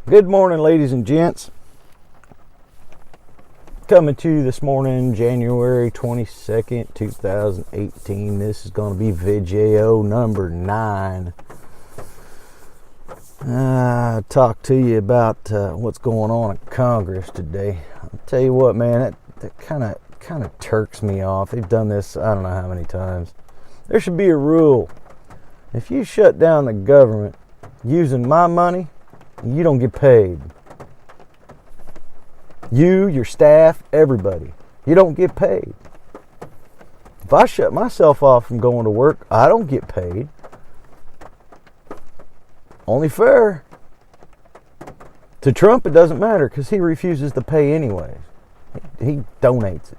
Good morning, ladies and gents. Coming to you this morning, January 22nd, 2018. This is going to be video number 9. Talk to you about what's going on in Congress today. I'll tell you what, man, that kind of turks me off. They've done this I don't know how many times. There should be a rule. If you shut down the government using my money, you don't get paid. You, your staff, everybody. You don't get paid. If I shut myself off from going to work, I don't get paid. Only fair. To Trump, it doesn't matter because he refuses to pay anyways. He donates it.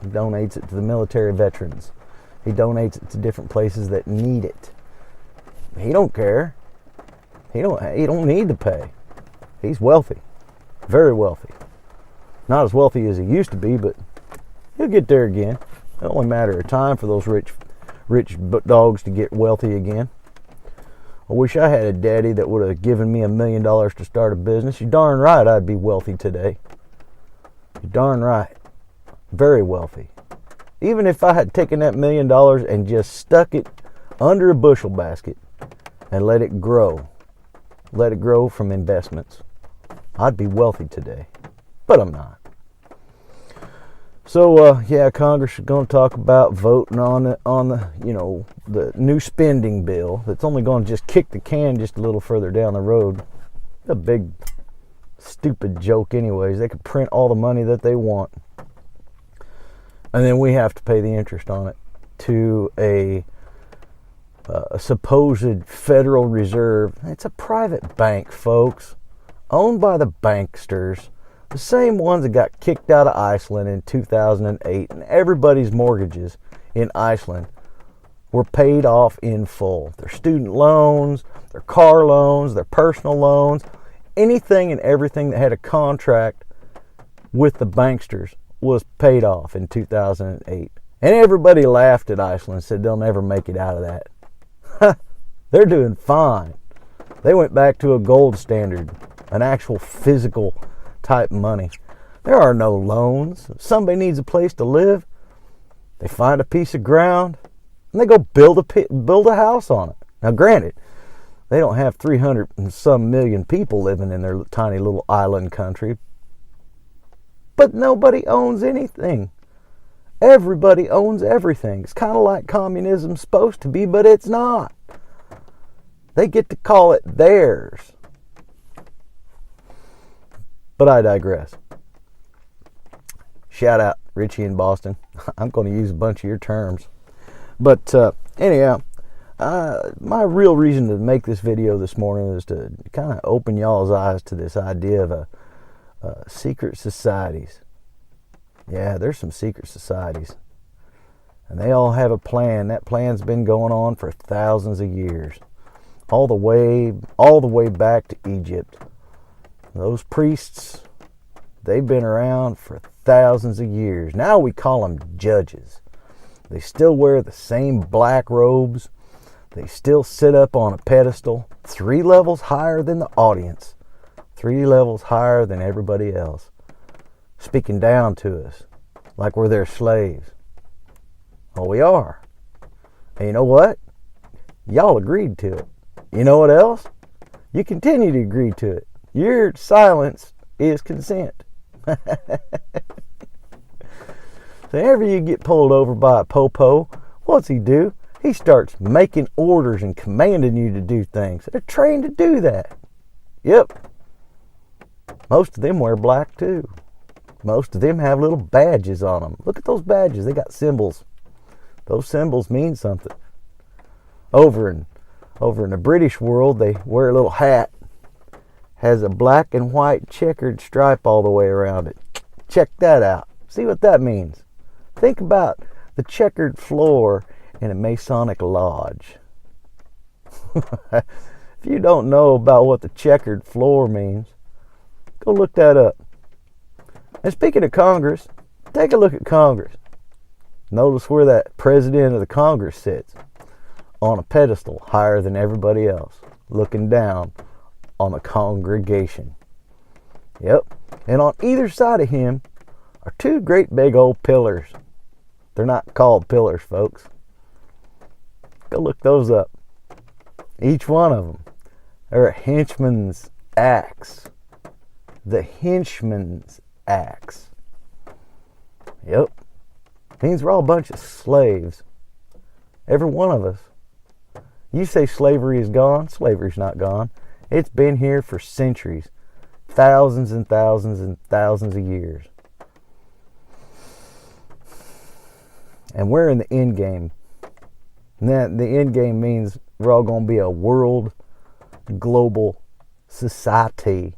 He donates it to the military veterans. He donates it to different places that need it. He don't care. He don't need to pay. He's wealthy. Very wealthy. Not as wealthy as he used to be, but he'll get there again. It's only a matter of time for those rich dogs to get wealthy again. I wish I had a daddy that would have given me $1 million to start a business. You're darn right I'd be wealthy today. You're darn right. Very wealthy. Even if I had taken that $1 million and just stuck it under a bushel basket and let it grow from investments, I'd be wealthy today. But I'm not. So Congress is going to talk about voting on the new spending bill that's only going to just kick the can just a little further down the road. A big stupid joke anyways. They could print all the money that they want, and then we have to pay the interest on it to a supposed Federal Reserve. It's a private bank, folks, owned by the banksters. The same ones that got kicked out of Iceland in 2008, and everybody's mortgages in Iceland were paid off in full. Their student loans, their car loans, their personal loans, anything and everything that had a contract with the banksters was paid off in 2008. And everybody laughed at Iceland and said they'll never make it out of that. They're doing fine. They went back to a gold standard, an actual physical type money. There are no loans. If somebody needs a place to live, they find a piece of ground and they go build a house on it. Now granted, they don't have 300 and some million people living in their tiny little island country, but nobody owns anything. Everybody owns everything. It's kind of like communism's supposed to be, but it's not. They get to call it theirs. But I digress. Shout out Richie in Boston. I'm going to use a bunch of your terms. But anyhow, my real reason to make this video this morning is to kind of open y'all's eyes to this idea of secret societies. Yeah, there's some secret societies. And they all have a plan. That plan's been going on for thousands of years. All the way back to Egypt. Those priests, they've been around for thousands of years. Now we call them judges. They still wear the same black robes. They still sit up on a pedestal 3 levels higher than the audience. 3 levels higher than everybody else. Speaking down to us like we're their slaves. Oh, we are. And you know what? Y'all agreed to it. You know what else? You continue to agree to it. Your silence is consent. So whenever you get pulled over by a popo, what's he do? He starts making orders and commanding you to do things. They're trained to do that. Yep. Most of them wear black too. Most of them have little badges on them. Look at those badges. They got symbols. Those symbols mean something. Over in the British world, they wear a little hat. Has a black and white checkered stripe all the way around it. Check that out. See what that means. Think about the checkered floor in a Masonic lodge. If you don't know about what the checkered floor means, go look that up. And speaking of Congress, take a look at Congress. Notice where that president of the Congress sits. On a pedestal higher than everybody else, looking down on the congregation. Yep. And on either side of him are two great big old pillars. They're not called pillars, folks. Go look those up. Each one of them are a henchman's axe. The henchman's axe. Yep. Means we're all a bunch of slaves. Every one of us. You say slavery is gone. Slavery's not gone. It's been here for centuries. Thousands and thousands and thousands of years. And we're in the end game. And that, the end game means we're all going to be a world, global society.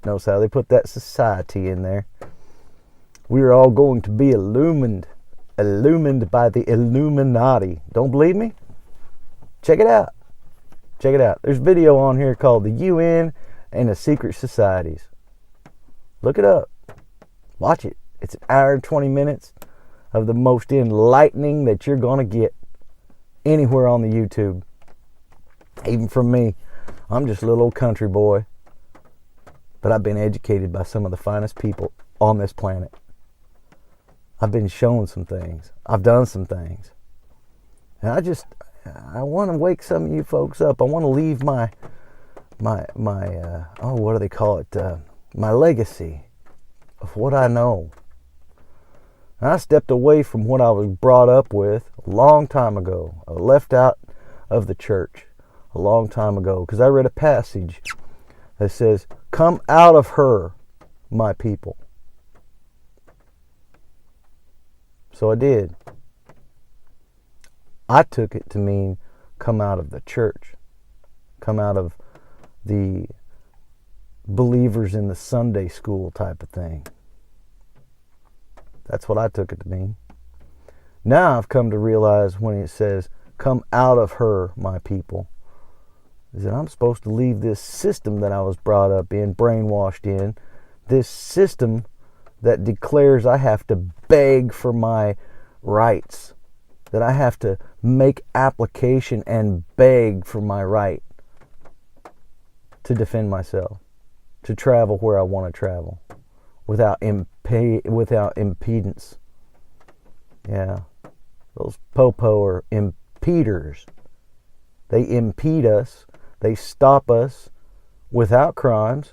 Notice how they put that society in there. We are all going to be illumined by the Illuminati. Don't believe me? Check it out. Check it out. There's a video on here called The UN and the Secret Societies. Look it up. Watch it. It's an hour and 20 minutes of the most enlightening that you're going to get anywhere on the YouTube. Even from me. I'm just a little old country boy. But I've been educated by some of the finest people on this planet. I've been shown some things. I've done some things. And I want to wake some of you folks up. I want to leave my what do they call it? My legacy of what I know. And I stepped away from what I was brought up with a long time ago. I left out of the church a long time ago because I read a passage that says, "Come out of her, my people." So I did. I took it to mean come out of the church. Come out of the believers in the Sunday school type of thing. That's what I took it to mean. Now I've come to realize when it says, "Come out of her, my people," is that I'm supposed to leave this system that I was brought up in, brainwashed in, this system that declares I have to beg for my rights, that I have to make application and beg for my right to defend myself, to travel where I want to travel, without impedance. Yeah, those popo are impeders. They impede us. They stop us without crimes,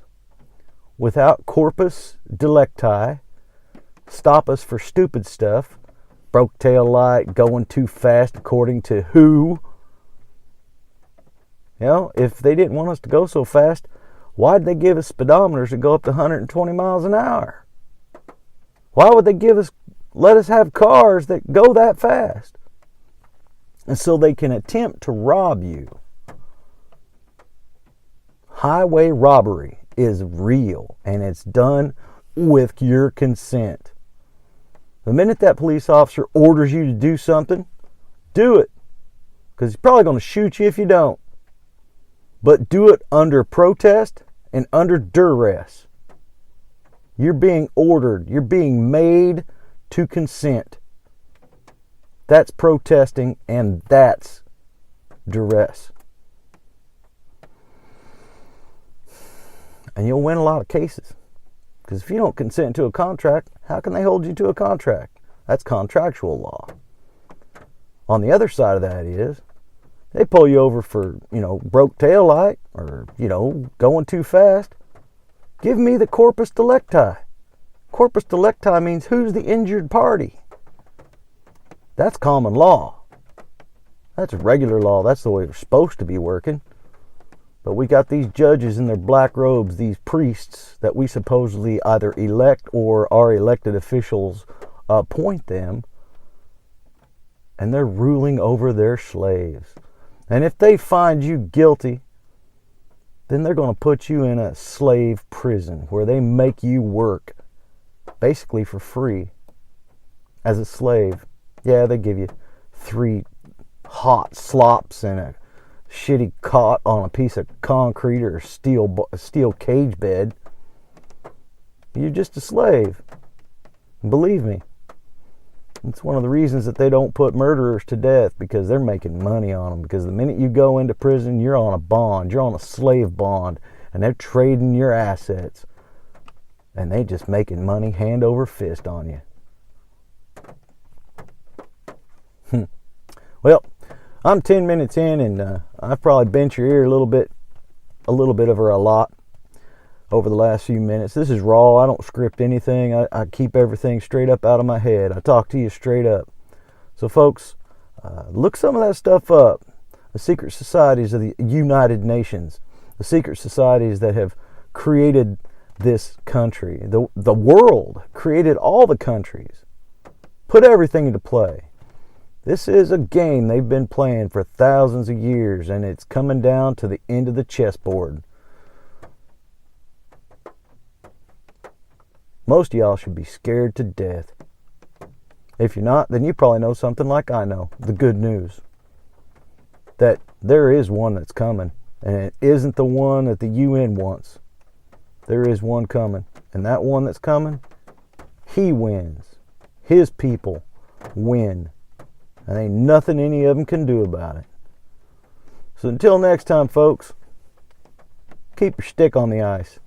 without corpus delicti, stop us for stupid stuff, broke tail light, going too fast according to who? You know, if they didn't want us to go so fast, why'd they give us speedometers that go up to 120 miles an hour? Why would they let us have cars that go that fast? And so they can attempt to rob you. Highway robbery is real, and it's done with your consent. The minute that police officer orders you to do something, do it. Because he's probably going to shoot you if you don't. But do it under protest and under duress. You're being ordered. You're being made to consent. That's protesting, and that's duress. And you'll win a lot of cases. Because if you don't consent to a contract, how can they hold you to a contract? That's contractual law. On the other side of that is, they pull you over for, broke tail light or, going too fast. Give me the corpus delicti. Corpus delicti means who's the injured party. That's common law. That's regular law. That's the way we're supposed to be working. But we got these judges in their black robes, these priests that we supposedly either elect or our elected officials appoint them. And they're ruling over their slaves. And if they find you guilty, then they're going to put you in a slave prison where they make you work basically for free as a slave. Yeah, they give you 3 hot slops and a shitty cot on a piece of concrete or a steel cage bed. You're just a slave. Believe me. It's one of the reasons that they don't put murderers to death, because they're making money on them. Because the minute you go into prison, you're on a bond. You're on a slave bond. and they're trading your assets, and they just making money hand over fist on you. Well, I'm 10 minutes in, and I've probably bent your ear a little bit over a lot over the last few minutes. This is raw. I don't script anything. I keep everything straight up out of my head. I talk to you straight up. So folks, look some of that stuff up. The secret societies of the United Nations, the secret societies that have created this country, the world, created all the countries, put everything into play. This is a game they've been playing for thousands of years, and it's coming down to the end of the chessboard. Most of y'all should be scared to death. If you're not, then you probably know something like I know, the good news. That there is one that's coming, and it isn't the one that the UN wants. There is one coming, and that one that's coming, he wins. His people win. And ain't nothing any of them can do about it. So until next time, folks, keep your stick on the ice.